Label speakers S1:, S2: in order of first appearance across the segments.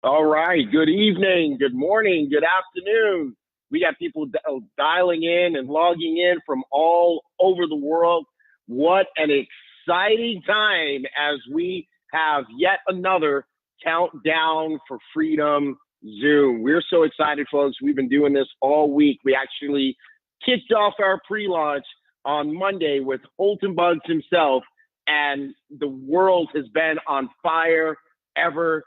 S1: All right. Good evening, good morning, good afternoon. We got people dialing in and logging in from all over the world. What an exciting time as we have yet another Countdown for Freedom Zoom. We're so excited, folks. We've been doing this all week. We actually kicked off our pre-launch on Monday with Holton Buggs himself, and the world has been on fire ever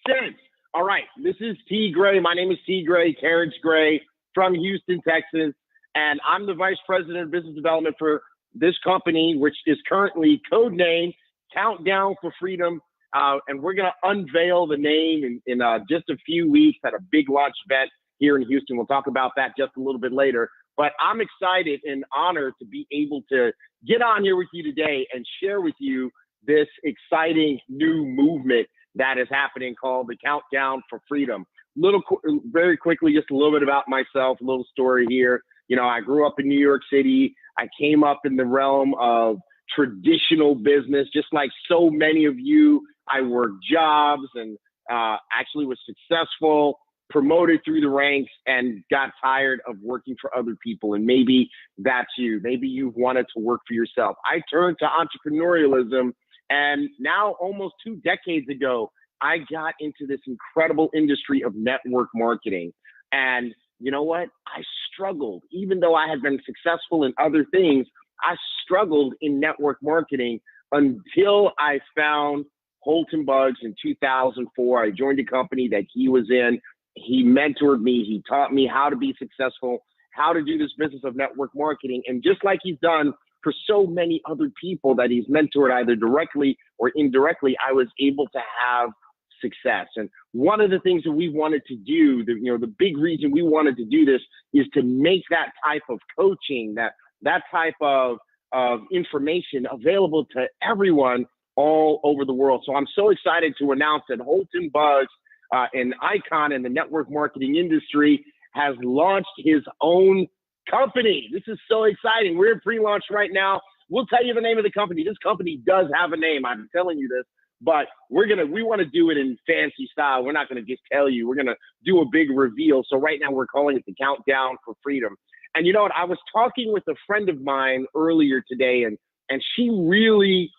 S1: since. All right, this is T. Gray. My name is T. Gray, Carriage Gray from Houston, Texas, and I'm the Vice President of Business Development for this company, which is currently codenamed Countdown for Freedom. And we're going to unveil the name in just a few weeks at a big launch event here in Houston. We'll talk about that just a little bit later. But I'm excited and honored to be able to get on here with you today and share with you this exciting new movement that is happening called the Countdown for Freedom. Very quickly, just a little bit about myself, a little story here. You know, I grew up in New York City. I came up in the realm of traditional business, just like so many of you. I worked jobs and actually was successful, promoted through the ranks, and got tired of working for other people. And maybe that's you. Maybe you've wanted to work for yourself. I turned to entrepreneurialism, and now almost 2 decades ago, I got into this incredible industry of network marketing. And you know what? I struggled. Even though I had been successful in other things, I struggled in network marketing until I found Holton Buggs in 2004. I joined a company that he was in. He mentored me. He taught me how to be successful, how to do this business of network marketing. And just like he's done for so many other people that he's mentored either directly or indirectly, I was able to have success. And one of the things that we wanted to do, the big reason we wanted to do this is to make that type of coaching, that type of information available to everyone all over the world. So I'm so excited to announce that Holton Buggs, an icon in the network marketing industry, has launched his own company. This is so exciting. We're in pre-launch right now. We'll tell you the name of the company. This company does have a name. I'm telling you this, but we want to do it in fancy style. We're not going to just tell you. We're going to do a big reveal. So right now we're calling it the Countdown for Freedom. And you know what? I was talking with a friend of mine earlier today, and she really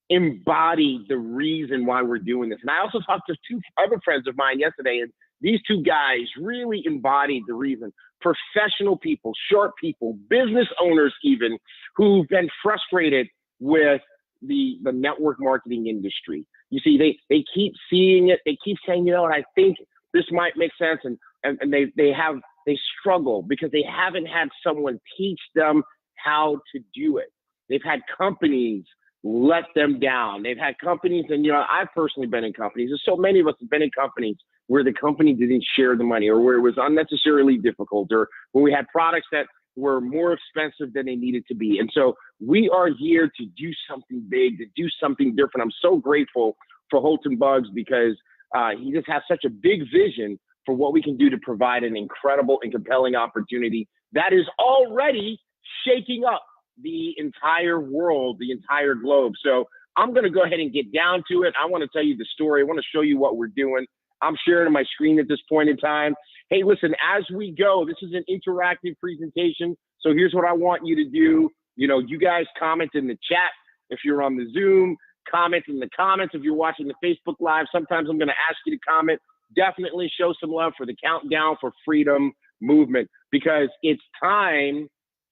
S1: embodied the reason why we're doing this. And I also talked to 2 other friends of mine yesterday, and these 2 guys really embodied the reason. Professional people, sharp people, business owners even, who've been frustrated with the network marketing industry. You see, they keep seeing it. They keep saying, you know what, I think this might make sense. And they struggle because they haven't had someone teach them how to do it. They've had companies let them down. They've had companies, and you know, I've personally been in companies. There's so many of us have been in companies where the company didn't share the money, or where it was unnecessarily difficult, or when we had products that were more expensive than they needed to be. And so we are here to do something big, to do something different. I'm so grateful for Holton Buggs because he just has such a big vision for what we can do to provide an incredible and compelling opportunity that is already shaking up the entire world, the entire globe. So I'm going to go ahead and get down to it. I want to tell you the story. I want to show you what we're doing. I'm sharing my screen at this point in time. Hey, listen, as we go, this is an interactive presentation. So here's what I want you to do. You know, you guys comment in the chat if you're on the Zoom, comment in the comments if you're watching the Facebook Live. Sometimes I'm going to ask you to comment. Definitely show some love for the Countdown for Freedom movement, because it's time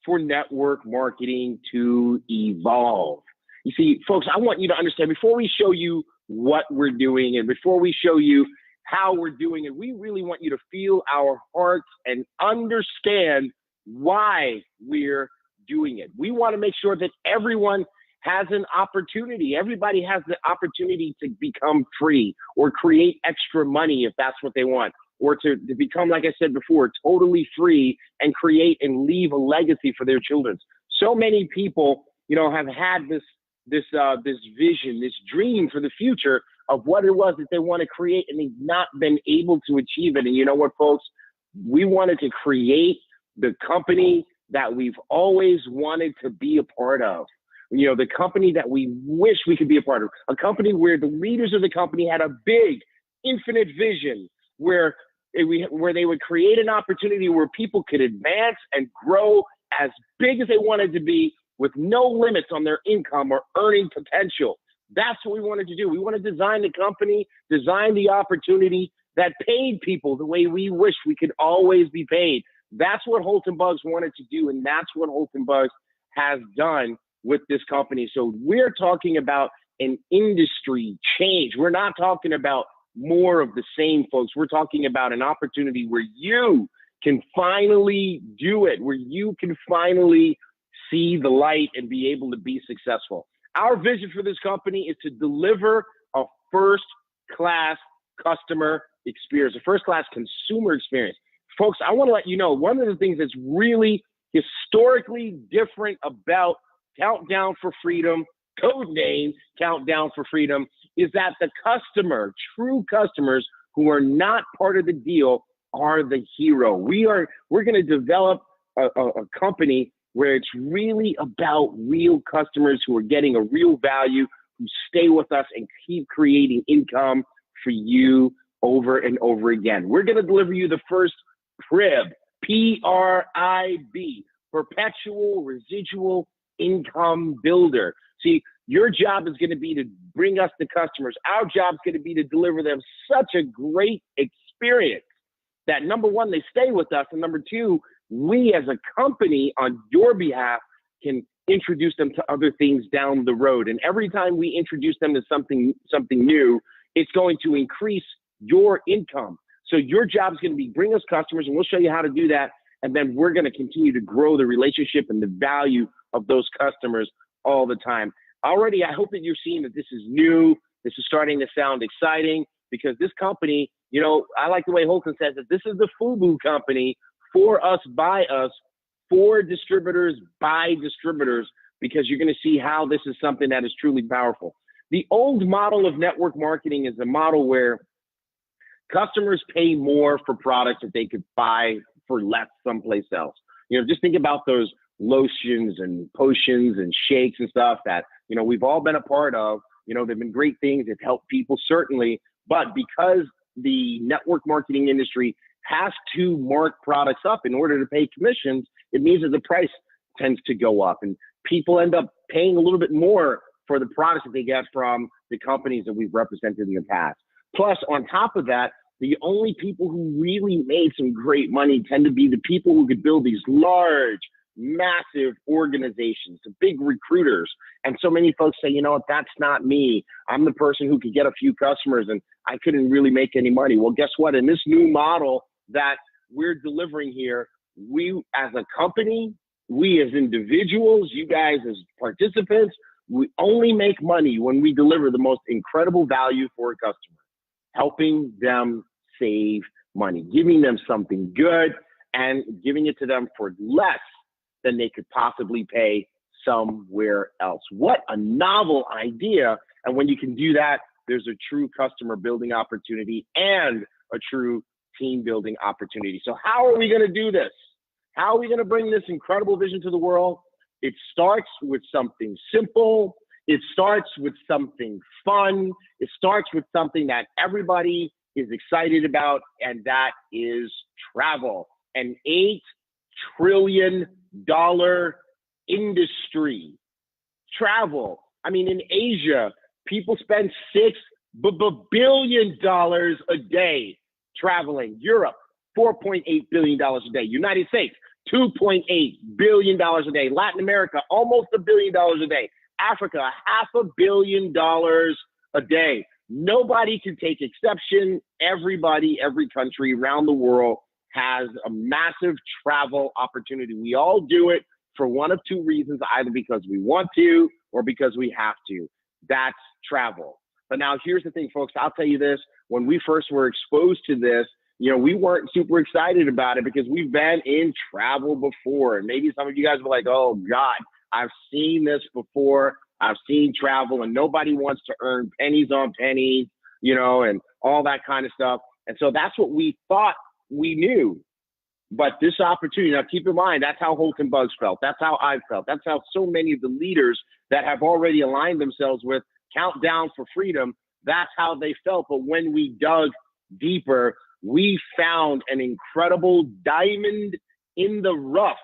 S1: for network marketing to evolve. You see, folks, I want you to understand, before we show you what we're doing and before we show you how we're doing it, we really want you to feel our hearts and understand why we're doing it. We want to make sure that everyone has an opportunity. Everybody has the opportunity to become free or create extra money if that's what they want, or to become, like I said before, totally free and create and leave a legacy for their children. So many people, you know, have had this vision, this dream for the future of what it was that they want to create, and they've not been able to achieve it. And you know what, folks? We wanted to create the company that we've always wanted to be a part of. You know, the company that we wish we could be a part of, a company where the leaders of the company had a big infinite vision where they would create an opportunity where people could advance and grow as big as they wanted to be with no limits on their income or earning potential. That's what we wanted to do. We want to design the company, design the opportunity that paid people the way we wish we could always be paid. That's what Holton Buggs wanted to do, and that's what Holton Buggs has done with this company. So we're talking about an industry change. We're not talking about more of the same, folks. We're talking about an opportunity where you can finally do it, where you can finally see the light and be able to be successful. Our vision for this company is to deliver a first-class customer experience, a first-class consumer experience. Folks, I want to let you know, one of the things that's really historically different about Countdown for Freedom, code name Countdown for Freedom, is that the customer, true customers who are not part of the deal, are the hero. We're going to develop a company where it's really about real customers who are getting a real value, who stay with us and keep creating income for you over and over again. We're going to deliver you the first PRIB, P-R-I-B, perpetual residual income builder. See, your job is going to be to bring us the customers. Our job is going to be to deliver them such a great experience that, number one, they stay with us, and number two, we as a company on your behalf can introduce them to other things down the road. And every time we introduce them to something new, it's going to increase your income. So your job is going to be bring us customers, and we'll show you how to do that. And then we're going to continue to grow the relationship and the value of those customers all the time. Already, I hope that you're seeing that this is new. This is starting to sound exciting because this company, you know, I like the way Holton says that this is the FUBU company, for us, by us, for distributors, by distributors, because you're going to see how this is something that is truly powerful. The old model of network marketing is a model where customers pay more for products that they could buy for less someplace else. You know, just think about those lotions and potions and shakes and stuff that, you know, we've all been a part of. You know, they've been great things. They've helped people, certainly. But because the network marketing industry has to mark products up in order to pay commissions, it means that the price tends to go up. And people end up paying a little bit more for the products that they get from the companies that we've represented in the past. Plus, on top of that, the only people who really made some great money tend to be the people who could build these large, massive organizations, the big recruiters. And so many folks say, you know what, that's not me. I'm the person who could get a few customers and I couldn't really make any money. Well, guess what? In this new model that we're delivering here, we as a company, we as individuals, you guys as participants, we only make money when we deliver the most incredible value for a customer, helping them save money, giving them something good and giving it to them for less than they could possibly pay somewhere else. What a novel idea. And when you can do that, there's a true customer building opportunity and a true team building opportunity. So how are we going to do this? How are we going to bring this incredible vision to the world? It starts with something simple. It starts with something fun. It starts with something that everybody is excited about, and that is travel. An $8 trillion industry. Travel. I mean, in Asia, people spend $6 billion a day traveling. Europe, $4.8 billion a day. United States, $2.8 billion a day. Latin America, almost $1 billion a day. Africa, $500 million a day. Nobody can take exception. Everybody, every country around the world has a massive travel opportunity. We all do it for one of two reasons, either because we want to or because we have to. That's travel. But now here's the thing, folks. I'll tell you this. When we first were exposed to this, you know, we weren't super excited about it because we've been in travel before. And maybe some of you guys were like, oh, God, I've seen this before. I've seen travel, and nobody wants to earn pennies on pennies, you know, and all that kind of stuff. And so that's what we thought we knew. But this opportunity, now keep in mind, that's how Holton Buggs felt. That's how I felt. That's how so many of the leaders that have already aligned themselves with Countdown for Freedom That's how they felt. But when we dug deeper, we found an incredible diamond in the rough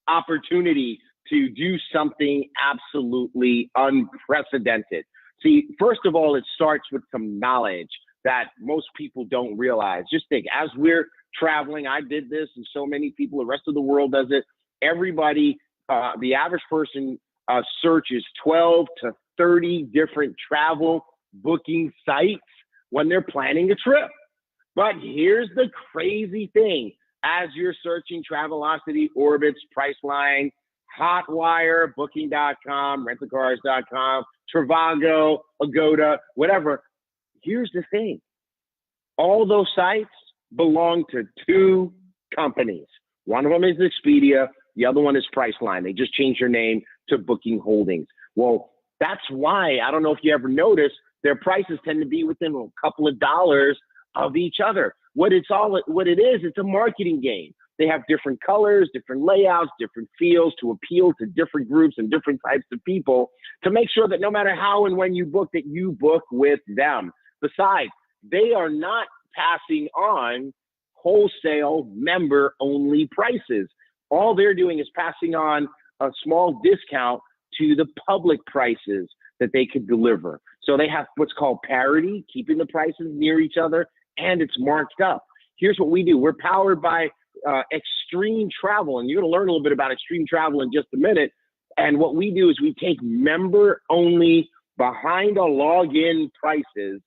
S1: opportunity to do something absolutely unprecedented. See, first of all, it starts with some knowledge that most people don't realize. Just think, as we're traveling, I did this, and so many people, the rest of the world does it. Everybody, the average person searches 12 to 30 different travel booking sites when they're planning a trip. But here's the crazy thing. As you're searching Travelocity, Orbitz, Priceline, Hotwire, Booking.com, Rentacars.com, Trivago, Agoda, whatever, here's the thing. All those sites belong to two companies. One of them is Expedia. The other one is Priceline. They just changed their name to Booking Holdings. Well, that's why, I don't know if you ever noticed, their prices tend to be within a couple of dollars of each other. What it is, it's a marketing game. They have different colors, different layouts, different feels to appeal to different groups and different types of people to make sure that no matter how and when you book, that you book with them. Besides, they are not passing on wholesale member-only prices. All they're doing is passing on a small discount to the public prices that they could deliver. So they have what's called parity, keeping the prices near each other, and it's marked up. Here's what we do. We're powered by Extreme Travel, and you're going to learn a little bit about Extreme Travel in just a minute. And what we do is we take member-only behind a login prices,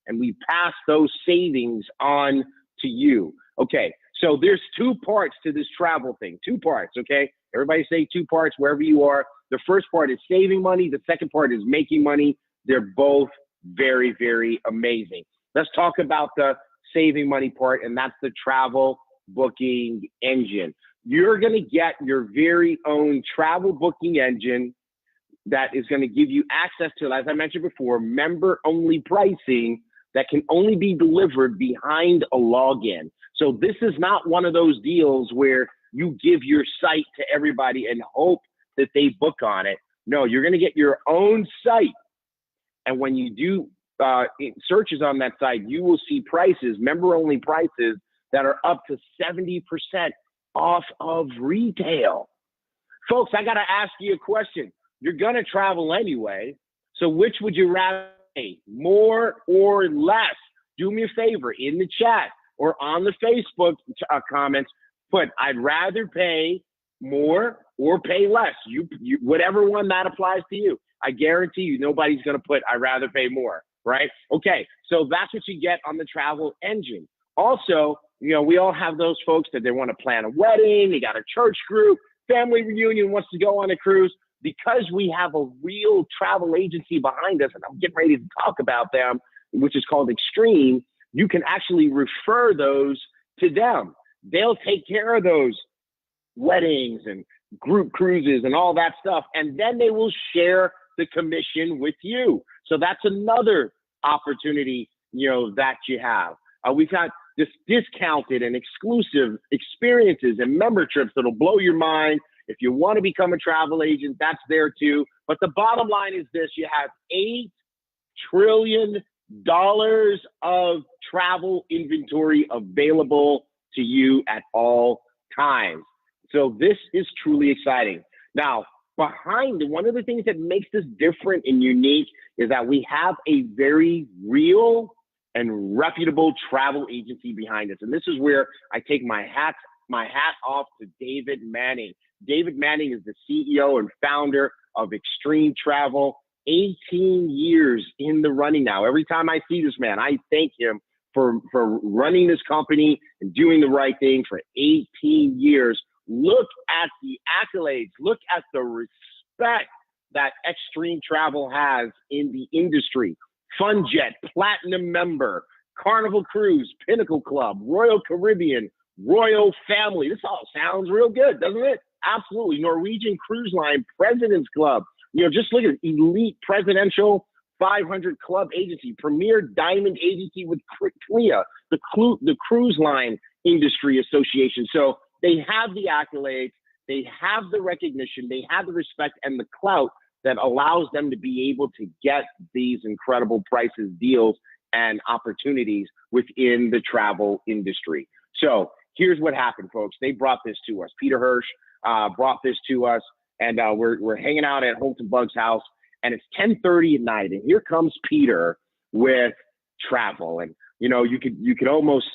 S1: and we pass those savings on to you. Okay, so there's two parts to this travel thing. Two parts, okay? Everybody say two parts wherever you are. The first part is saving money. The second part is making money. They're both very, very amazing. Let's talk about the saving money part, and that's the travel booking engine. You're going to get your very own travel booking engine that is going to give you access to, as I mentioned before, member-only pricing that can only be delivered behind a login. So this is not one of those deals where you give your site to everybody and hope that they book on it. No, you're going to get your own site. And when you do searches on that site, you will see prices, member-only prices, that are up to 70% off of retail. Folks, I got to ask you a question. You're going to travel anyway, so which would you rather pay, more or less? Do me a favor, in the chat or on the Facebook comments, put, I'd rather pay more or pay less. You whatever one that applies to you. I guarantee you nobody's going to put, I'd rather pay more, right? Okay, so that's what you get on the travel engine. Also, you know, we all have those folks that they want to plan a wedding, they got a church group, family reunion, wants to go on a cruise. Because we have a real travel agency behind us, and I'm getting ready to talk about them, which is called Extreme, you can actually refer those to them. They'll take care of those weddings and group cruises and all that stuff, and then they will share the commission with you. So that's another opportunity, you know, that you have. We've got this discounted and exclusive experiences and member trips that'll blow your mind. If you want to become a travel agent, that's there too. But the bottom line is this: you have $8 trillion of travel inventory available to you at all times. So this is truly exciting. Now, behind one of the things that makes this different and unique is that we have a very real and reputable travel agency behind us. And this is where I take my hat off to David Manning. David Manning is the CEO and founder of Extreme Travel, 18 years in the running now. Every time I see this man, I thank him for running this company and doing the right thing for 18 years. Look at the accolades. Look at the respect that Extreme Travel has in the industry. FunJet, Platinum member, Carnival Cruise, Pinnacle Club, Royal Caribbean, Royal Family. This all sounds real good, doesn't it? Absolutely. Norwegian Cruise Line, President's Club. You know, just look at Elite Presidential 500 Club Agency, Premier Diamond Agency with CLIA, the Cruise Line Industry Association. So they have the accolades, they have the recognition, they have the respect and the clout that allows them to be able to get these incredible prices, deals, and opportunities within the travel industry. So here's what happened, folks. They brought this to us. Peter Hirsch brought this to us, and we're hanging out at Holton Buggs' house, and it's 10:30 at night, and here comes Peter with travel, and you could almost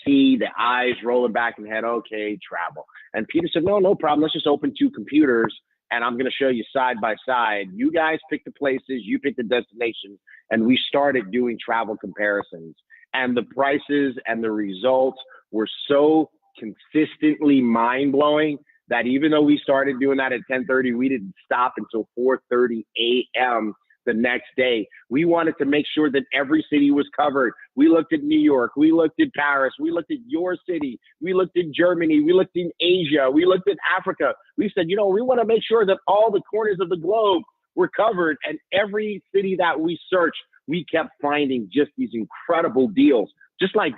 S1: see the eyes rolling back in the head. Okay, travel. And Peter said, no problem. Let's just open two computers, and I'm going to show you side by side. You guys pick the places, you pick the destinations, and we started doing travel comparisons. And the prices and the results were so consistently mind-blowing that even though we started doing that at 10:30, we didn't stop until 4:30 a.m. the next day. We wanted to make sure that every city was covered. We looked at New York, we looked at Paris, we looked at your city, we looked at Germany, we looked in Asia, we looked at Africa. We said, we want to make sure that all the corners of the globe were covered, and every city that we searched, we kept finding just these incredible deals, just like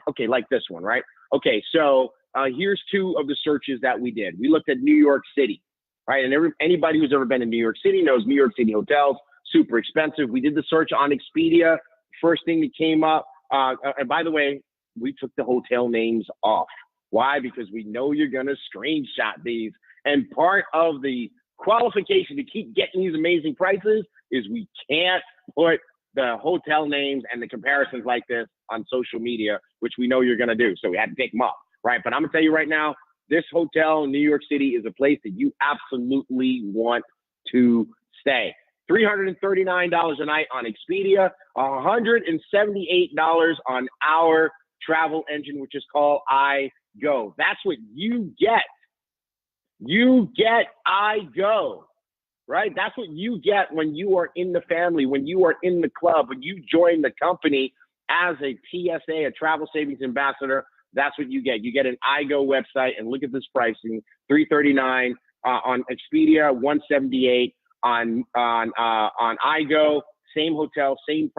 S1: this one, right? Okay, so here's two of the searches that we did. We looked at New York City, right? And anybody who's ever been in New York City knows New York City hotels, super expensive. We did the search on Expedia. First thing that came up, and by the way, we took the hotel names off. Why? Because we know you're going to screenshot these. And part of the qualification to keep getting these amazing prices is we can't put the hotel names and the comparisons like this on social media, which we know you're going to do. So we had to take them off, right? But I'm going to tell you right now, this hotel in New York City is a place that you absolutely want to stay. $339 a night on Expedia, $178 on our travel engine, which is called iGo. That's what you get. You get iGo, right? That's what you get when you are in the family, when you are in the club, when you join the company as a TSA, a travel savings ambassador. That's what you get. You get an iGo website, and look at this pricing: $339 on Expedia, $178 on iGo. Same hotel, same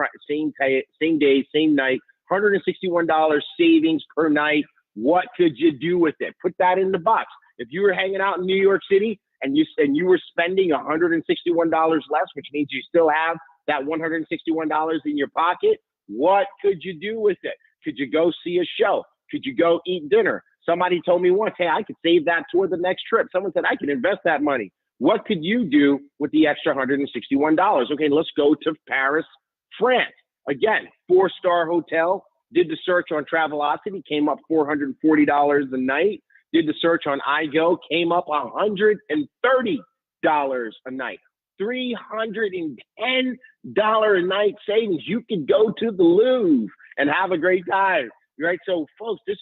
S1: day, same night. $161 savings per night. What could you do with it? Put that in the box. If you were hanging out in New York City and you were spending $161 less, which means you still have that $161 in your pocket, what could you do with it? Could you go see a show? Could you go eat dinner? Somebody told me once, hey, I could save that toward the next trip. Someone said I could invest that money. What could you do with the extra $161? Okay, let's go to Paris, France. Again, 4-star hotel. Did the search on Travelocity, came up $440 a night. Did the search on iGo, came up $130 a night. $310 a night savings. You could go to the Louvre and have a great time, right? So, folks, this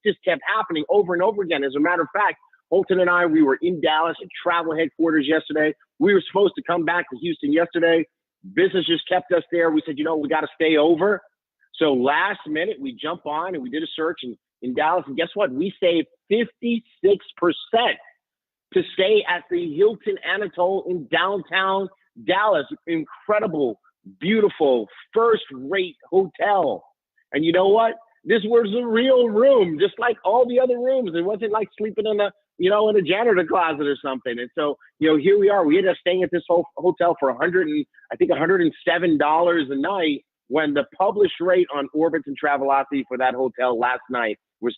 S1: just kept happening over and over again. As a matter of fact, Holton and I, we were in Dallas at travel headquarters yesterday. We were supposed to come back to Houston yesterday. Business just kept us there. We said, we got to stay over. So last minute, we jump on and we did a search in Dallas. And guess what? We saved 56% to stay at the Hilton Anatole in downtown Dallas. Incredible, beautiful, first-rate hotel. And you know what? This was a real room, just like all the other rooms. It wasn't like sleeping in a janitor closet or something. And so, here we are. We ended up staying at this hotel for $107 a night, when the published rate on Orbitz and Travelocity for that hotel last night was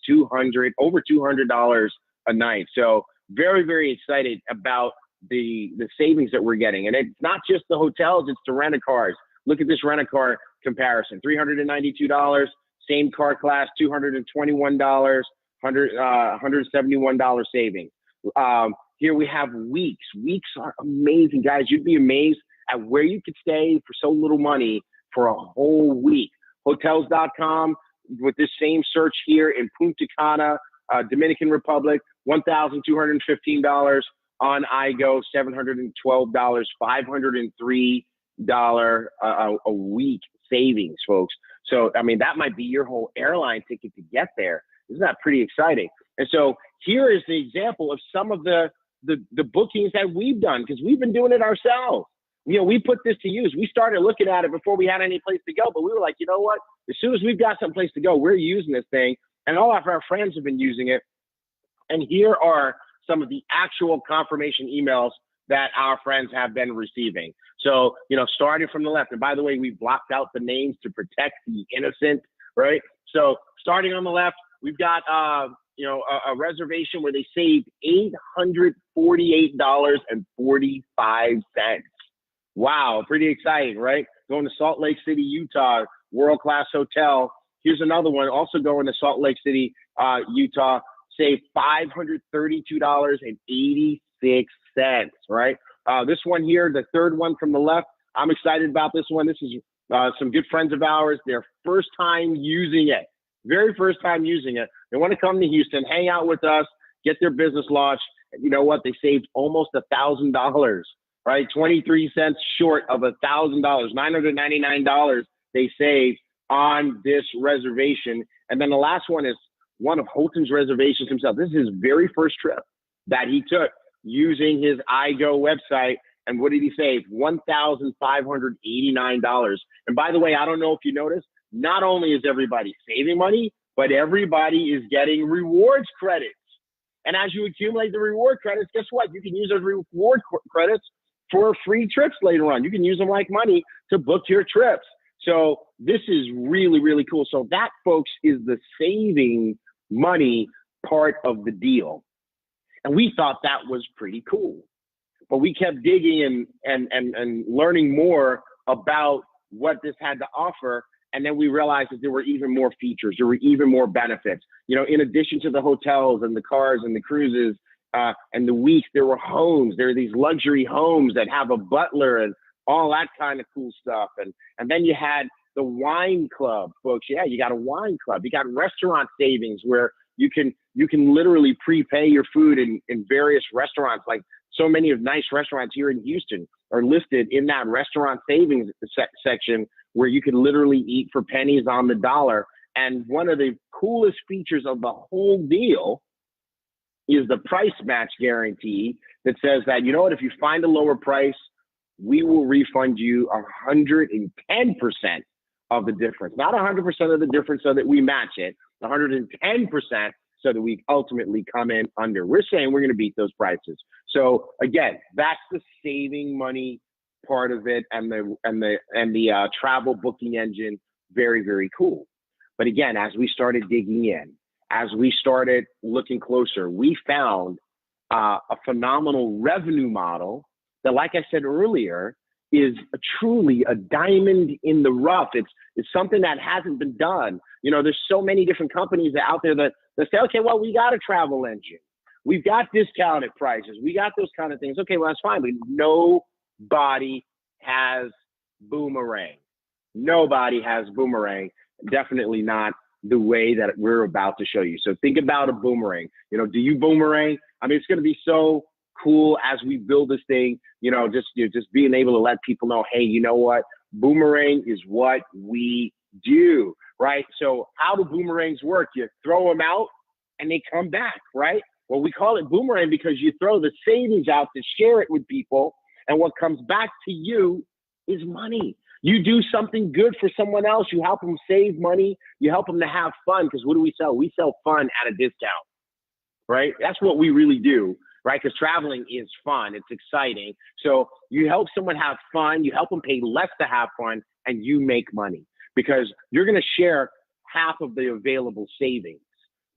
S1: over $200 a night. So very, very excited about the savings that we're getting. And it's not just the hotels, it's the rent-a-cars. Look at this rent-a-car comparison: $392, same car class, $221, $171 savings. Here we have weeks. Weeks are amazing, guys. You'd be amazed at where you could stay for so little money for a whole week. Hotels.com, with this same search here in Punta Cana, Dominican Republic, $1,215 on iGo, $712, $503 a week savings, folks. So, that might be your whole airline ticket to get there. Isn't that pretty exciting? And so here is the example of some of the bookings that we've done, because we've been doing it ourselves. We put this to use. We started looking at it before we had any place to go, but we were like, you know what? As soon as we've got some place to go, we're using this thing, and all of our friends have been using it. And here are some of the actual confirmation emails that our friends have been receiving. So, starting from the left, and by the way, we blocked out the names to protect the innocent, right? So starting on the left, we've got, a reservation where they saved $848.45. Wow, pretty exciting, right? Going to Salt Lake City, Utah, world-class hotel. Here's another one, also going to Salt Lake City, Utah, saved $532.86, right? This one here, the third one from the left, I'm excited about this one. This is some good friends of ours, their first time using it, very first time using it. They want to come to Houston, hang out with us, get their business launched. And you know what? They saved almost $1,000, right? 23 cents short of $1,000, $999 they saved on this reservation. And then the last one is one of Holton's reservations himself. This is his very first trip that he took using his iGo website. And what did he save? $1,589. And by the way, I don't know if you noticed, not only is everybody saving money, but everybody is getting rewards credits. And as you accumulate the reward credits, guess what? You can use those reward credits for free trips later on. You can use them like money to book your trips. So this is really, really cool. So that, folks, is the saving money part of the deal. And we thought that was pretty cool. But we kept digging and learning more about what this had to offer. And then we realized that there were even more features. There were even more benefits. In addition to the hotels and the cars and the cruises and the weeks, there were homes. There are these luxury homes that have a butler and all that kind of cool stuff. And then you had the wine club, folks. Yeah, you got a wine club. You got restaurant savings where you can literally prepay your food in various restaurants. Like so many of nice restaurants here in Houston are listed in that restaurant savings section where you can literally eat for pennies on the dollar. And one of the coolest features of the whole deal is the price match guarantee that says that, you know what, if you find a lower price, we will refund you 110% of the difference. Not 100% of the difference so that we match it, 110% so that we ultimately come in under. We're saying we're going to beat those prices. So again, that's the saving money part of it, and the travel booking engine. Very, very cool. But again, as we started digging in, as we started looking closer, we found a phenomenal revenue model that, like I said earlier, is truly a diamond in the rough. It's something that hasn't been done. There's so many different companies out there that say, okay, well, we got a travel engine. We've got discounted prices. We got those kind of things. Okay, well, that's fine. But nobody has Boomerang. Nobody has Boomerang. Definitely not the way that we're about to show you. So think about a boomerang. Do you boomerang? I mean, it's going to be so cool as we build this thing, just being able to let people know, hey, you know what? Boomerang is what we do, right? So how do boomerangs work? You throw them out and they come back, right? Well, we call it boomerang because you throw the savings out to share it with people, and what comes back to you is money. You do something good for someone else. You help them save money. You help them to have fun, because what do we sell? We sell fun at a discount, right? That's what we really do, right? Because traveling is fun. It's exciting. So you help someone have fun. You help them pay less to have fun, and you make money because you're going to share half of the available savings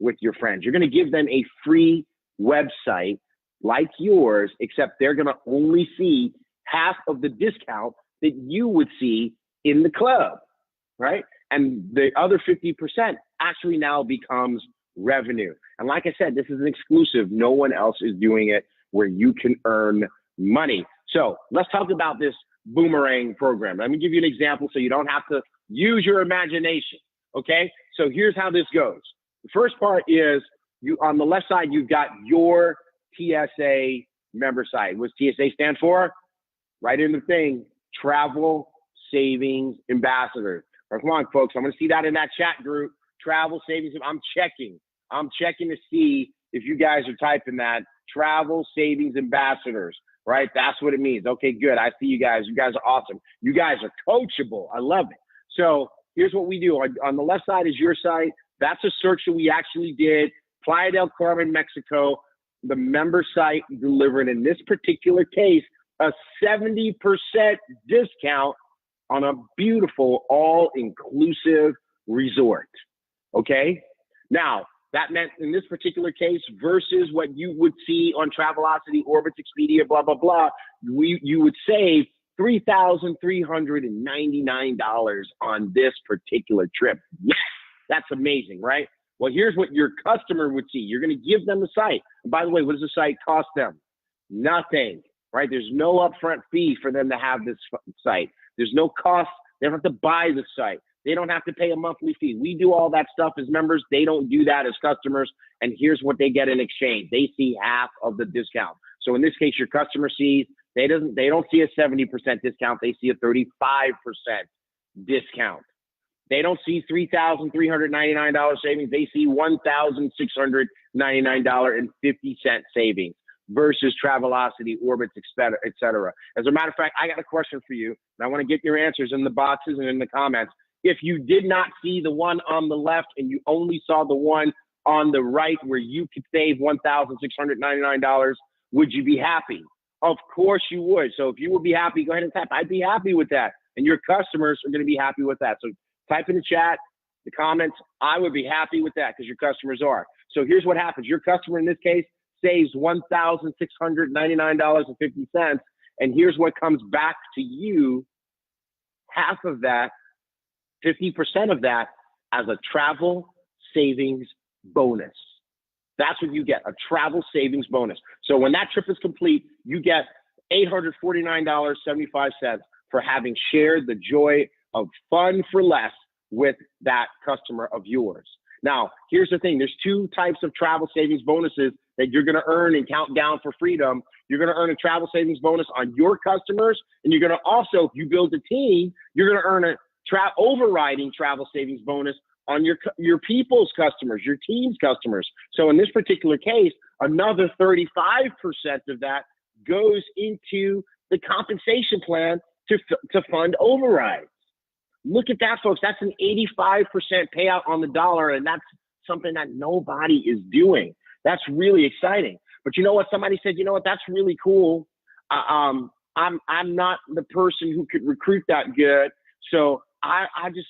S1: with your friends. You're going to give them a free website like yours, except they're going to only see half of the discount that you would see in the club, right? And the other 50% actually now becomes revenue. And like I said, this is an exclusive. No one else is doing it where you can earn money. So let's talk about this boomerang program. Let me give you an example so you don't have to use your imagination, okay? So here's how this goes. The first part is on the left side, you've got your TSA member site. What's TSA stand for? Right in the thing, Travel Savings Ambassador. Come on, folks. I'm going to see that in that chat group. Travel Savings. I'm checking to see if you guys are typing that. Travel Savings Ambassadors, right? That's what it means. Okay, good. I see you guys. You guys are awesome. You guys are coachable. I love it. So here's what we do. On the left side is your site. That's a search that we actually did. Playa del Carmen, Mexico. the member site delivered, in this particular case, a 70% discount on a beautiful all-inclusive resort. Okay? Now, that meant in this particular case versus what you would see on Travelocity, Orbitz, Expedia, blah, blah, blah, you would save $3,399 on this particular trip. Yes, that's amazing, right? Well, here's what your customer would see. You're going to give them the site. And by the way, what does the site cost them? Nothing, right? There's no upfront fee for them to have this site. There's no cost. They don't have to buy the site. They don't have to pay a monthly fee. We do all that stuff as members. They don't do that as customers. And here's what they get in exchange. They see half of the discount. So in this case, your customer sees, they don't see a 70% discount. They see a 35% discount. They don't see $3,399 savings. They see $1,699.50 savings versus Travelocity, Orbitz, et cetera. As a matter of fact, I got a question for you, and I want to get your answers in the boxes and in the comments. If you did not see the one on the left and you only saw the one on the right where you could save $1,699, would you be happy? Of course you would. So if you would be happy, go ahead and type, I'd be happy with that. And your customers are going to be happy with that. So type in the chat, the comments, I would be happy with that because your customers are. So here's what happens. Your customer in this case saves $1,699.50. And here's what comes back to you, half of that, 50% of that as a travel savings bonus. That's what you get, a travel savings bonus. So when that trip is complete, you get $849.75 for having shared the joy of fun for less with that customer of yours. Now, here's the thing. There's two types of travel savings bonuses that you're going to earn in Countdown for Freedom. You're going to earn a travel savings bonus on your customers, and you're going to also, if you build a team, you're going to earn a overriding travel savings bonus on your people's customers, your team's customers. So in this particular case, another 35% of that goes into the compensation plan to fund overrides. Look at that, folks. That's an 85% payout on the dollar, and that's something that nobody is doing. That's really exciting. But you know what? Somebody said, you know what? That's really cool. I'm not the person who could recruit that good. So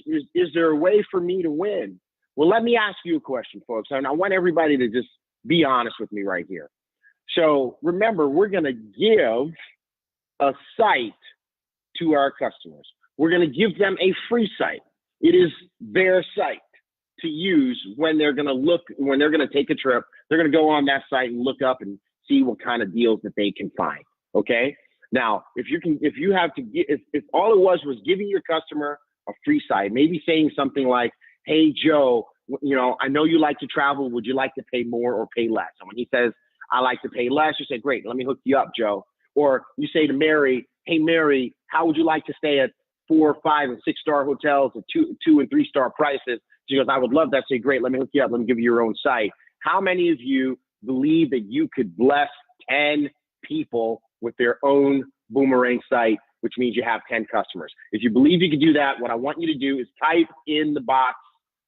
S1: is there a way for me to win? Well, let me ask you a question, folks. And I want everybody to just be honest with me right here. So remember, we're going to give a site to our customers. We're going to give them a free site. It is their site to use when they're going to take a trip. They're going to go on that site and look up and see what kind of deals that they can find. Okay. Now, if all it was giving your customer a free site, maybe saying something like, hey, Joe, I know you like to travel. Would you like to pay more or pay less? And when he says, I like to pay less, you say, great, let me hook you up, Joe. Or you say to Mary, hey, Mary, how would you like to stay at 4, 5, and 6-star hotels at 2 and 3-star prices? She goes, I would love that. I say, great, let me hook you up. Let me give you your own site. How many of you believe that you could bless 10 people with their own boomerang site, which means you have 10 customers? If you believe you can do that, what I want you to do is type in the box,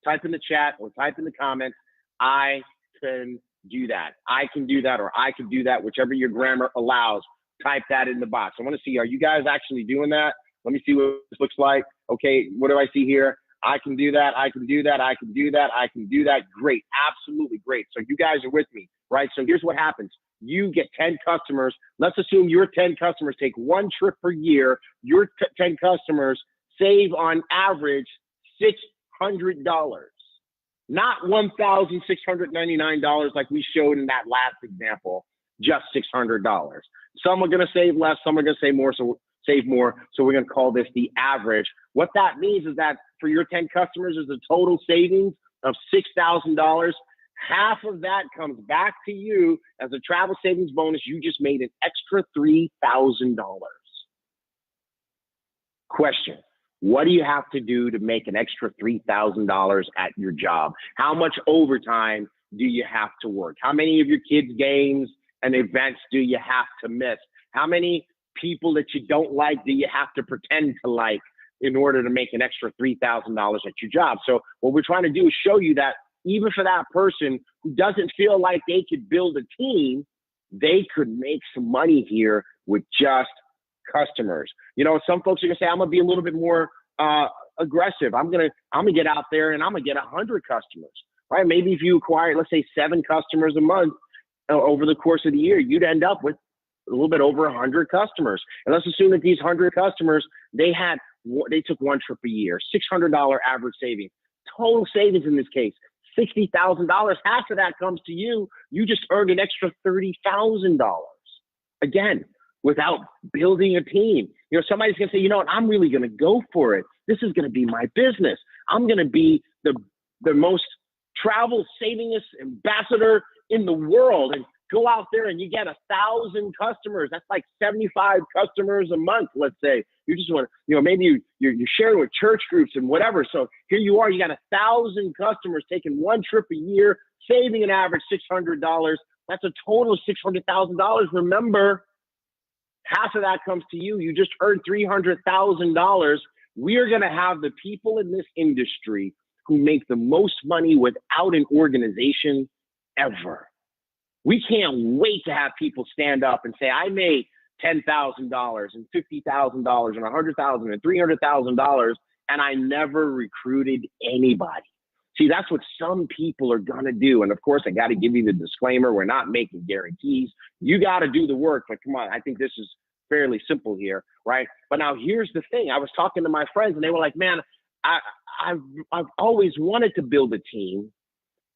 S1: type in the chat, or type in the comments, I can do that. I can do that, or I can do that, whichever your grammar allows. Type that in the box. I want to see, are you guys actually doing that? Let me see what this looks like. Okay, what do I see here? I can do that. I can do that. I can do that. I can do that. Great. Absolutely great. So you guys are with me, right? So here's what happens. You get 10 customers. Let's assume your 10 customers take one trip per year. Your 10 customers save on average $600, not $1,699 like we showed in that last example, just $600. Some are going to save less. Some are going to save more. So we're going to call this the average. What that means is that for your 10 customers, there's a total savings of $6,000. Half of that comes back to you as a travel savings bonus. You just made an extra $3,000. Question: what do you have to do to make an extra $3,000 at your job? How much overtime do you have to work? How many of your kids' games and events do you have to miss? How many people that you don't like do you have to pretend to like in order to make an extra $3,000 at your job? So what we're trying to do is show you that even for that person who doesn't feel like they could build a team, they could make some money here with just customers. You know, some folks are gonna say, I'm gonna be a little bit more aggressive. I'm gonna get out there and I'm gonna get 100 customers, right? Maybe if you acquire, let's say 7 customers a month over the course of the year, you'd end up with a little bit over 100 customers. And let's assume that these 100 customers, they took one trip a year, $600 average savings, total savings in this case, $60,000. Half of that comes to you. You just earned an extra $30,000. Again, without building a team. You know, somebody's gonna say, you know what, I'm really gonna go for it. This is gonna be my business. I'm gonna be the most travel savingest ambassador in the world, and go out there and you get 1,000 customers. That's like 75 customers a month, let's say. You just want to, you know, maybe you're sharing with church groups and whatever. So here you are, you got 1,000 customers taking one trip a year, saving an average $600. That's a total of $600,000. Remember, half of that comes to you. You just earned $300,000. We are going to have the people in this industry who make the most money without an organization ever. We can't wait to have people stand up and say, I made $10,000 and $50,000 and $100,000 and $300,000, and I never recruited anybody. See, that's what some people are going to do. And of course, I got to give you the disclaimer. We're not making guarantees. You got to do the work. But come on, I think this is fairly simple here, right? But now here's the thing. I was talking to my friends and they were like, man, I've always wanted to build a team,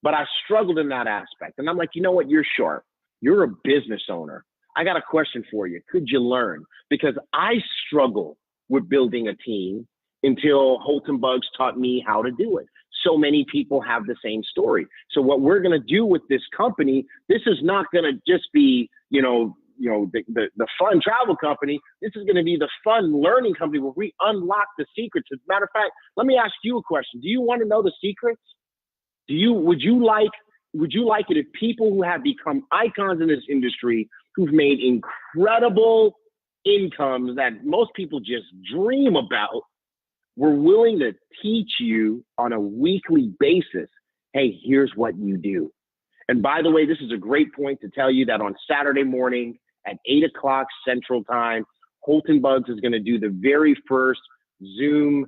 S1: but I struggled in that aspect. And I'm like, you know what? You're sharp. You're a business owner. I got a question for you. Could you learn? Because I struggle with building a team until Holton Buggs taught me how to do it. So many people have the same story. So what we're going to do with this company, this is not going to just be, the fun travel company. This is going to be the fun learning company where we unlock the secrets. As a matter of fact, let me ask you a question. Do you want to know the secrets? Would you like it if people who have become icons in this industry, who've made incredible incomes that most people just dream about, were willing to teach you on a weekly basis, hey, here's what you do. And by the way, this is a great point to tell you that on Saturday morning at 8 o'clock Central Time, Holton Buggs is going to do the very first Zoom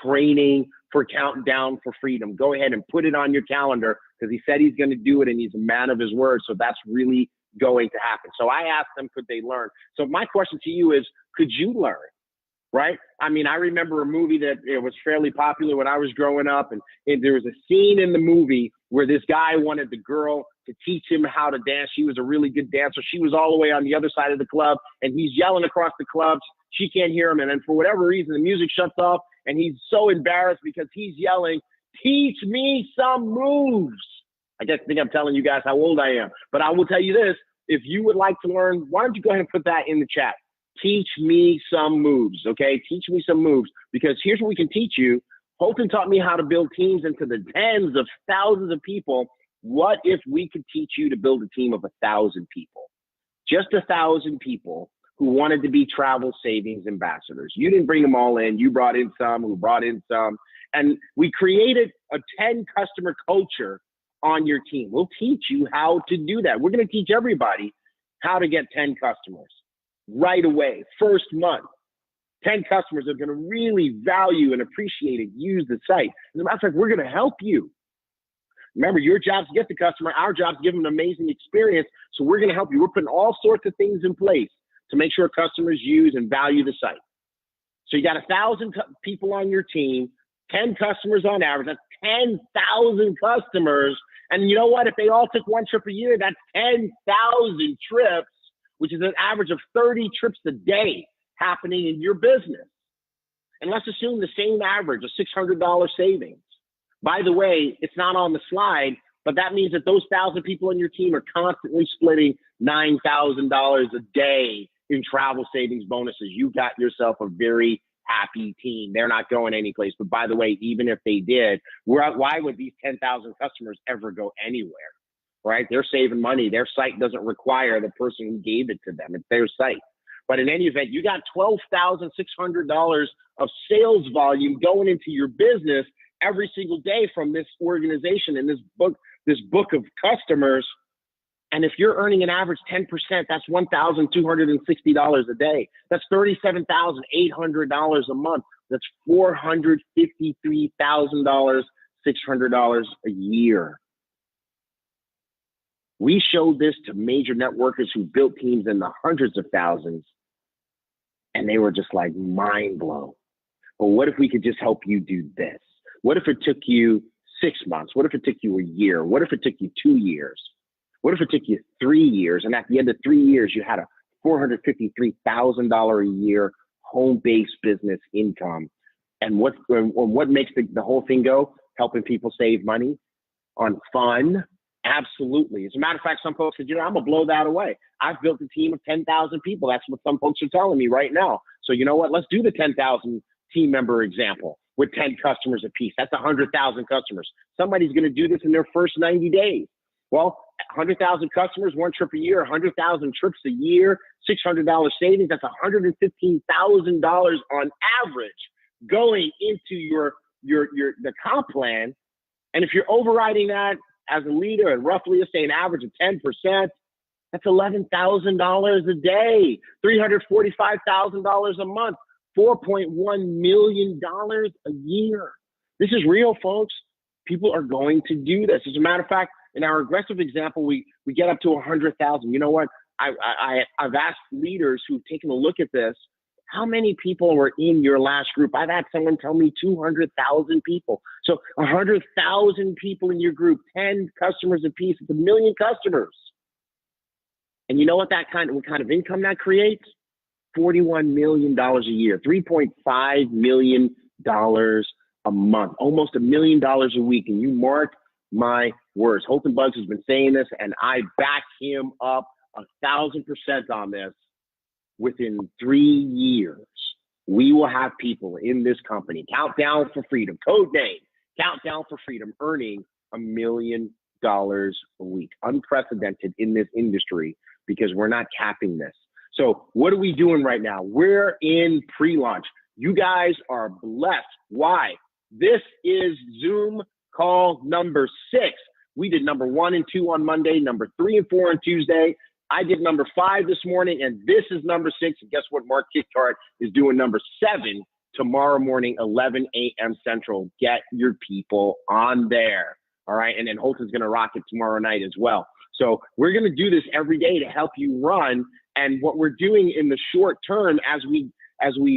S1: training for Countdown4Freedom. Go ahead and put it on your calendar because he said he's going to do it and he's a man of his word. So that's really going to happen. So I asked them, could they learn? So my question to you is, could you learn? Right? I mean, I remember a movie that was fairly popular when I was growing up, and there was a scene in the movie where this guy wanted the girl to teach him how to dance. She was a really good dancer. She was all the way on the other side of the club, and he's yelling across the club. She can't hear him, and then for whatever reason, the music shuts off, and he's so embarrassed because he's yelling, teach me some moves. I think I'm telling you guys how old I am, but I will tell you this. If you would like to learn, why don't you go ahead and put that in the chat? Teach me some moves, okay? Teach me some moves, because here's what we can teach you. Holton taught me how to build teams into the tens of thousands of people. What if we could teach you to build a team of 1,000 people? Just 1,000 people who wanted to be travel savings ambassadors. You didn't bring them all in. You brought in some who brought in some. And we created a 10 customer culture on your team. We'll teach you how to do that. We're going to teach everybody how to get 10 customers right away, first month. 10 customers are going to really value and appreciate and use the site. As a matter of fact, we're going to help you. Remember, your job is to get the customer. Our job is to give them an amazing experience. So we're going to help you. We're putting all sorts of things in place to make sure customers use and value the site. So you got 1,000 people on your team, 10 customers on average. That's 10,000 customers. And you know what? If they all took one trip a year, that's 10,000 trips, which is an average of 30 trips a day happening in your business. And let's assume the same average of $600 savings. By the way, it's not on the slide, but that means that those 1,000 people on your team are constantly splitting $9,000 a day in travel savings bonuses. You got yourself a very happy team. They're not going anyplace. But by the way, even if they did, why would these 10,000 customers ever go anywhere? Right? They're saving money. Their site doesn't require the person who gave it to them. It's their site. But in any event, you got $12,600 of sales volume going into your business every single day from this organization and this book of customers. And if you're earning an average 10%, that's $1,260 a day. That's $37,800 a month. That's $453,600 a year. We showed this to major networkers who built teams in the hundreds of thousands, and they were just like mind blown. But what if we could just help you do this? What if it took you 6 months? What if it took you a year? What if it took you 2 years? What if it took you 3 years? And at the end of 3 years, you had a $453,000 a year home-based business income. And what makes the whole thing go? Helping people save money on fun. Absolutely. As a matter of fact, some folks said, you know, I'm going to blow that away. I've built a team of 10,000 people. That's what some folks are telling me right now. So you know what? Let's do the 10,000 team member example with 10 customers apiece. That's 100,000 customers. Somebody's going to do this in their first 90 days. Well, 100,000 customers, 1 trip a year, 100,000 trips a year, $600 savings. That's $115,000 on average going into the comp plan. And if you're overriding that as a leader at roughly, let's say, an average of 10%, that's $11,000 a day, $345,000 a month, $4.1 million a year. This is real, folks. People are going to do this. As a matter of fact, in our aggressive example, we get up to 100,000. You know what? I've asked leaders who've taken a look at this, how many people were in your last group? I've had someone tell me 200,000 people. So 100,000 people in your group, 10 customers apiece, it's 1 million customers. And you know what kind of income that creates? $41 million a year, $3.5 million a month, almost $1 million a week. And you mark my words. Holton Buggs has been saying this, and I back him up 1,000% on this. Within 3 years, we will have people in this company, Countdown4Freedom, code name, Countdown4Freedom, earning $1 million a week. Unprecedented in this industry because we're not capping this. So what are we doing right now? We're in pre-launch. You guys are blessed. Why? This is Zoom call number 6. We did number 1 and 2 on Monday, number 3 and 4 on Tuesday. I did number 5 this morning, and this is number 6. And guess what? Mark Kickart is doing number 7 tomorrow morning, 11 a.m. Central. Get your people on there. All right. And then Holton's going to rock it tomorrow night as well. So we're going to do this every day to help you run. And what we're doing in the short term as we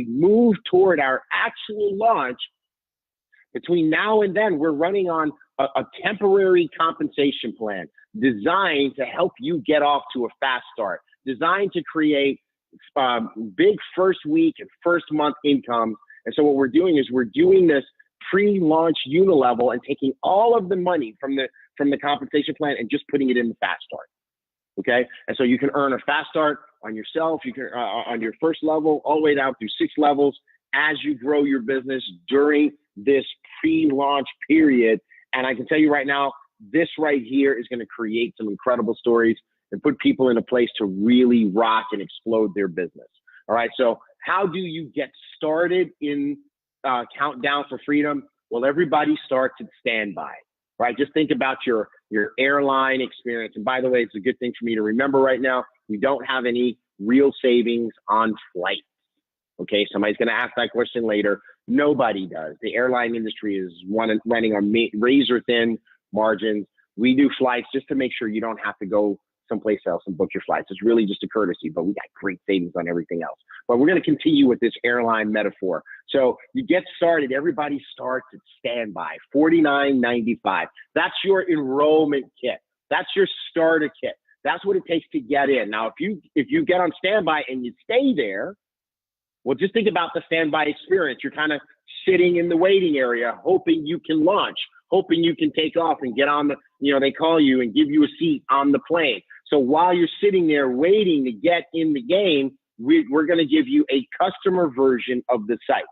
S1: move toward our actual launch, between now and then, we're running on a temporary compensation plan designed to help you get off to a fast start, designed to create big first week and first month income. And so what we're doing is we're doing this pre-launch unilevel and taking all of the money from the compensation plan and just putting it in the fast start. Okay. And so you can earn a fast start on yourself. You can on your first level, all the way down through 6 levels as you grow your business during this pre-launch period. And I can tell you right now, this right here is going to create some incredible stories and put people in a place to really rock and explode their business. All right. So how do you get started in Countdown4Freedom? Well, everybody starts at standby, right? Just think about your airline experience. And by the way, it's a good thing for me to remember right now, we don't have any real savings on flights. Okay. Somebody's going to ask that question later. Nobody does. The airline industry is running on razor thin margins. We do flights just to make sure you don't have to go someplace else and book your flights. It's really just a courtesy, but we got great savings on everything else. But we're going to continue with this airline metaphor. So you get started, everybody starts at standby, $49.95. That's your enrollment kit. That's your starter kit. That's what it takes to get in. Now, if you get on standby and you stay there, well, just think about the standby experience. You're kind of sitting in the waiting area, hoping you can launch, hoping you can take off and get on they call you and give you a seat on the plane. So while you're sitting there waiting to get in the game, we're going to give you a customer version of the site,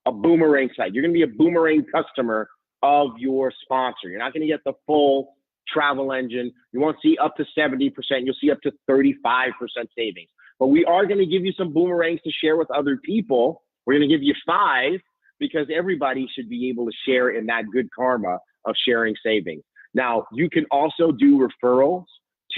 S1: a boomerang site. You're going to be a boomerang customer of your sponsor. You're not going to get the full travel engine. You won't see up to 70%. You'll see up to 35% savings. But we are going to give you some boomerangs to share with other people. We're going to give you 5 because everybody should be able to share in that good karma of sharing savings. Now, you can also do referrals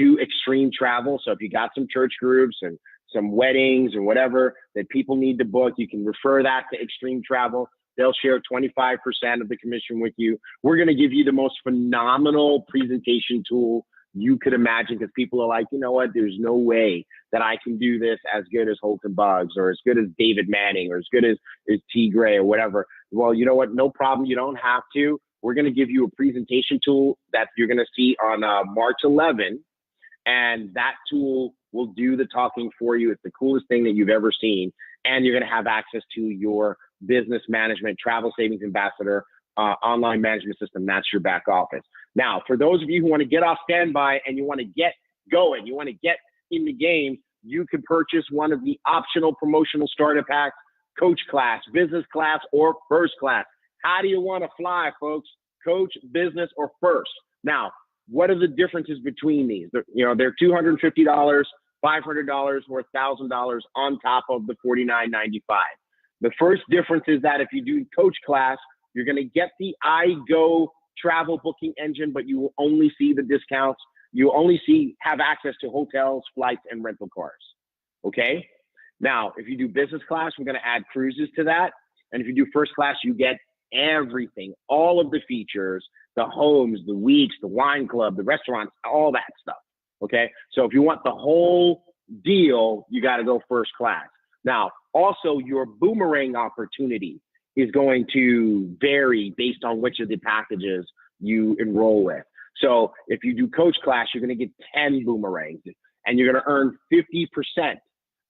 S1: to extreme travel. So if you got some church groups and some weddings and whatever that people need to book, you can refer that to Extreme Travel. They'll share 25% of the commission with you. We're going to give you the most phenomenal presentation tool you could imagine, because people are like, you know what, there's no way that I can do this as good as Holton Buggs, or as good as David Manning, or as good as T. Gray, or whatever. Well, you know what, no problem. You don't have to. We're going to give you a presentation tool that you're going to see on March 11, and that tool will do the talking for you. It's the coolest thing that you've ever seen, and you're going to have access to your business management, travel savings ambassador, online management system. That's your back office. Now, for those of you who want to get off standby and you want to get going, you want to get in the game, you can purchase one of the optional promotional starter packs, coach class, business class, or first class. How do you want to fly, folks? Coach, business, or first? Now, what are the differences between these? They're $250, $500, or $1,000 on top of the $49.95. The first difference is that if you do coach class, you're going to get the iGo travel booking engine, but you will only see the discounts. You only have access to hotels, flights, and rental cars. Okay? Now, if you do business class, we're going to add cruises to that. And if you do first class, you get everything, all of the features, the homes, the weeks, the wine club, the restaurants, all that stuff. Okay? So if you want the whole deal, you got to go first class. Now, also your boomerang opportunity is going to vary based on which of the packages you enroll with. So if you do coach class, you're going to get 10 boomerangs, and you're going to earn 50%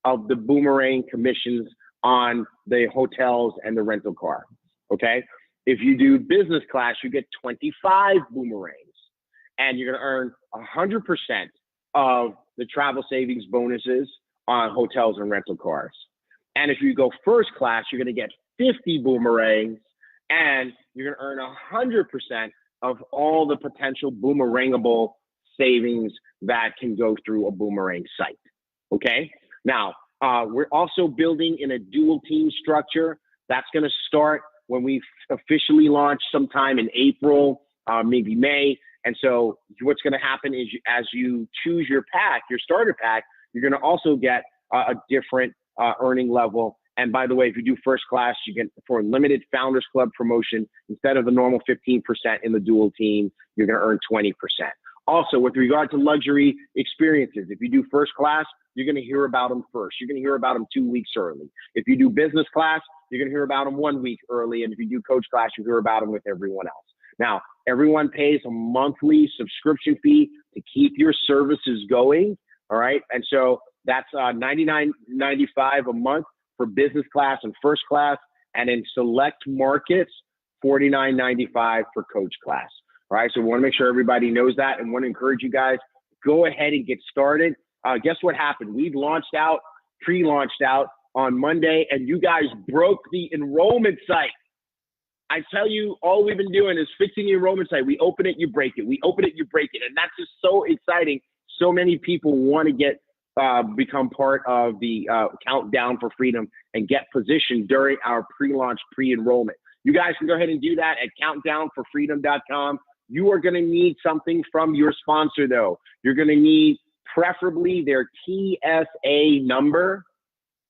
S1: of the boomerang commissions on the hotels and the rental car. Okay. If you do business class, you get 25 boomerangs, and you're going to earn 100% of the travel savings bonuses on hotels and rental cars. And if you go first class, you're going to get 50 boomerangs, and you're going to earn 100% of all the potential boomerangable savings that can go through a boomerang site. Okay. Now, we're also building in a dual team structure. That's going to start when we officially launch sometime in April, maybe May. And so what's going to happen is as you choose your pack, your starter pack, you're going to also get a different earning level. And by the way, if you do first class, you get, for a limited Founders Club promotion, instead of the normal 15% in the dual team, you're going to earn 20%. Also, with regard to luxury experiences, if you do first class, you're going to hear about them first. You're going to hear about them 2 weeks early. If you do business class, you're going to hear about them 1 week early. And if you do coach class, you hear about them with everyone else. Now, everyone pays a monthly subscription fee to keep your services going. All right. And so that's $99.95 a month for business class and first class. And in select markets, $49.95 for coach class. All right. So we want to make sure everybody knows that, and want to encourage you guys, go ahead and get started. Guess what happened? We pre-launched out on Monday, and you guys broke the enrollment site. I tell you, all we've been doing is fixing the enrollment site. We open it, you break it. We open it, you break it. And that's just so exciting. So many people want to become part of the Countdown for Freedom and get positioned during our pre-launch pre-enrollment. You guys can go ahead and do that at countdown4freedom.com. You are going to need something from your sponsor, though. You're going to need preferably their TSA number.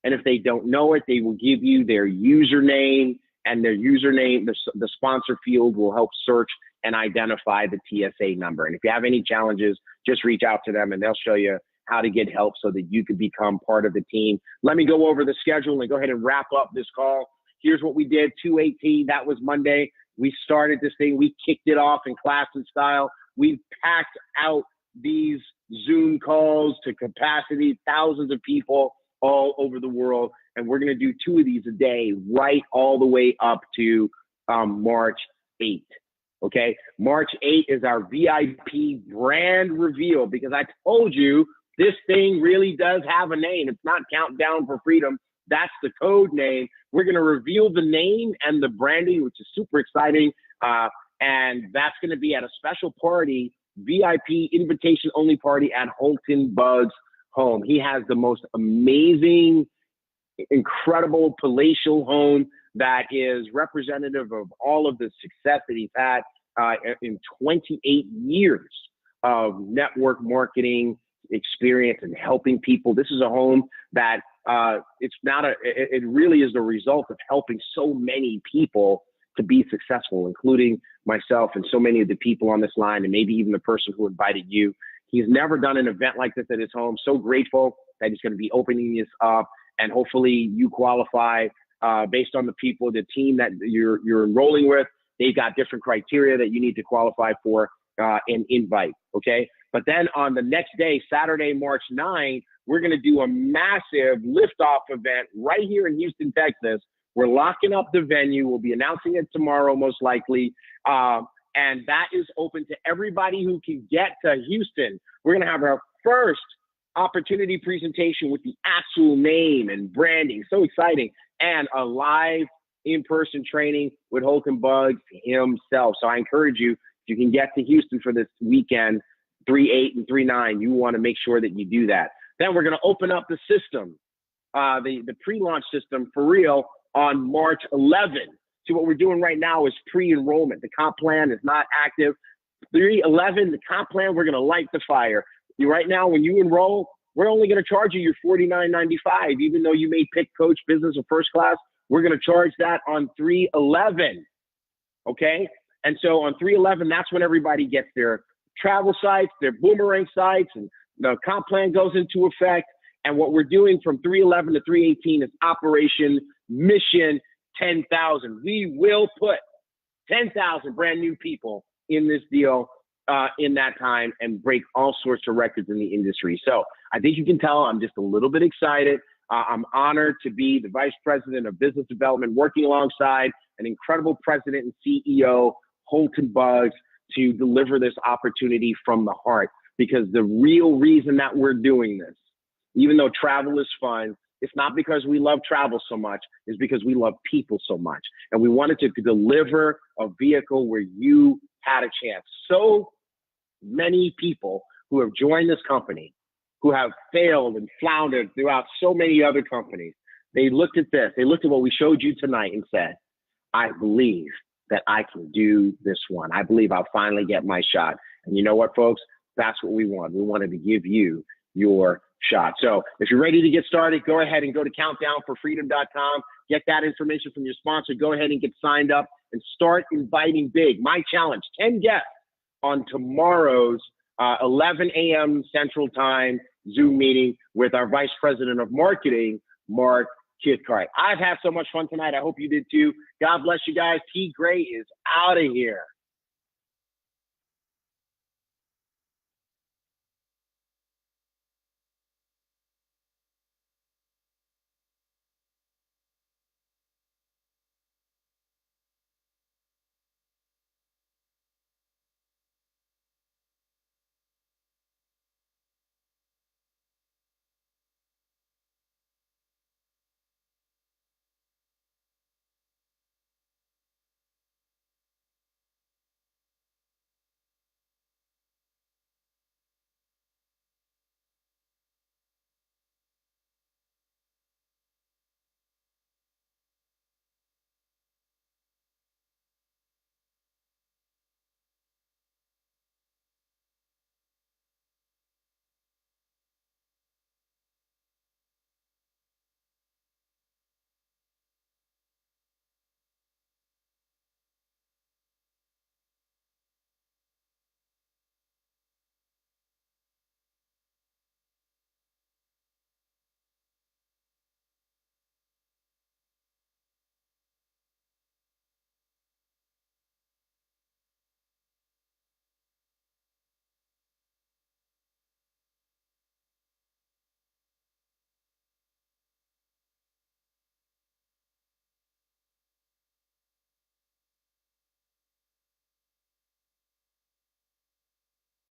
S1: And if they don't know it, they will give you their username, and their username, the sponsor field will help search and identify the TSA number. And if you have any challenges, just reach out to them and they'll show you how to get help so that you can become part of the team. Let me go over the schedule and go ahead and wrap up this call. Here's what we did, 2/18, that was Monday. We started this thing, we kicked it off in class and style. We packed out these Zoom calls to capacity, thousands of people all over the world. And we're going to do 2 of these a day, right all the way up to March 8th. Okay. March 8th is our VIP brand reveal, because I told you this thing really does have a name. It's not Countdown for Freedom. That's the code name. We're going to reveal the name and the branding, which is super exciting. And that's going to be at a special party, VIP invitation only party at Holton Buggs home. He has the most amazing, incredible palatial home that is representative of all of the success that he's had in 28 years of network marketing experience and helping people. This is a home that it really is the result of helping so many people to be successful, including myself and so many of the people on this line, and maybe even the person who invited you. He's never done an event like this at his home. So grateful that he's going to be opening this up, and hopefully you qualify based on the people, the team that you're enrolling with. They've got different criteria that you need to qualify for and invite, okay? But then on the next day, Saturday, March 9th, we're going to do a massive liftoff event right here in Houston, Texas. We're locking up the venue. We'll be announcing it tomorrow, most likely. And that is open to everybody who can get to Houston. We're going to have our first opportunity presentation with the actual name and branding. So exciting. And a live in-person training with Holton Buggs himself. So I encourage you, if you can get to Houston for this weekend, 3/8 and 3/9, you want to make sure that you do that. Then we're going to open up the system, the pre-launch system for real on March 11th. See, what we're doing right now is pre-enrollment. The comp plan is not active. 3/11, the comp plan, we're going to light the fire. Right now, when you enroll, we're only going to charge you your $49.95, even though you may pick coach, business, or first class. We're going to charge that on 3/11, okay? And so on 3/11, that's when everybody gets their travel sites, their boomerang sites, and the comp plan goes into effect. And what we're doing from 3/11 to 3/18 is Operation Mission 10,000. We will put 10,000 brand new people in this deal in that time and break all sorts of records in the industry. So I think you can tell I'm just a little bit excited. I'm honored to be the Vice President of Business Development, working alongside an incredible President and CEO, Holton Buggs, to deliver this opportunity from the heart. Because the real reason that we're doing this, even though travel is fun, it's not because we love travel so much, it's because we love people so much. And we wanted to deliver a vehicle where you had a chance. So many people who have joined this company, who have failed and floundered throughout so many other companies, they looked at this, they looked at what we showed you tonight and said, I believe that I can do this one. I believe I'll finally get my shot. And you know what, folks? That's what we want. We wanted to give you your shot. So if you're ready to get started, go ahead and go to Countdown4Freedom.com. Get that information from your sponsor. Go ahead and get signed up and start inviting big. My challenge, 10 guests on tomorrow's 11 a.m. Central Time Zoom meeting with our Vice President of Marketing, Mark Kidkart. I've had so much fun tonight. I hope you did too. God bless you guys. T. Gray is out of here.